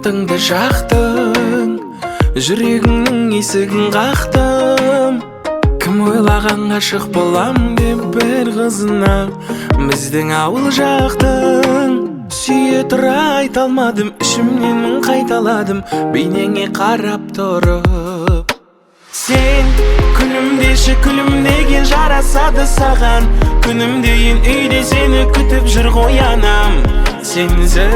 отыңды жақтың, жүрегіңнің есігін қақтым. Кім ойлаған ғашық болам деп бір қызына, біздің ауыл жақтың. Сүйе тұра айта алмадым, ішімнен мың қайталадым, бейнеңе қарап тұрып. Сен күлімдеші, күлімдеген жарасады саған. Күнімдейін үйде сені күтіп жүр ғой анам. Сенсің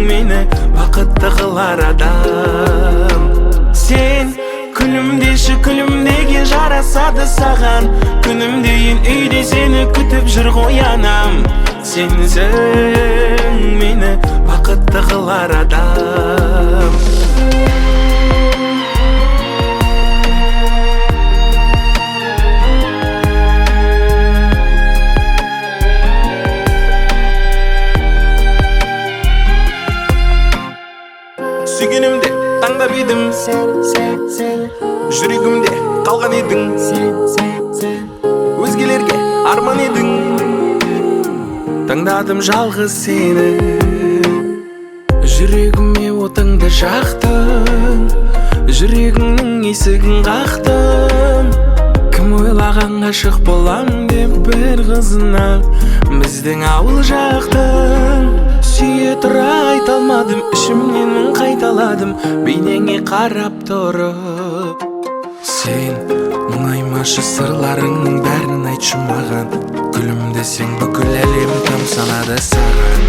мені бақытты қылар адам. Сен күлімдеші, күлімдеген жарасады саған. Күнімдейін үйде сені күтіп жүр ғой анам. Сенсің мені бақытты қылар адам. Сүйгенімде таңдап едім, жүрегімде қалған едің, өзгелерге арман едің. Таңдадым жалғыз сені, жүрегіме отыңды жақтың, жүрегіңнің есігін қақтым. Кім ойлаған ғашық болам деп бір қызына, біздің ауыл жақтың. Сүйе тұра айта алмадым, ішімнен мың қайталадым, бейнеңе қарап тұрып. Сен мұңаймашы сырларыңның бәрін айтшы маған. Күлімдесең бүкіл әлем тамсанады саған.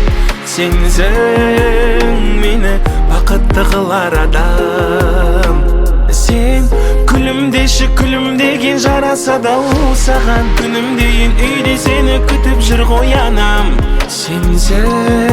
Сенсің мені бақытты қылар адам. Сен күлімдеші, күлімдеген жарасады ол саған. Күнімдейін үйде сені күтіп жүр ғой анам. Сенсің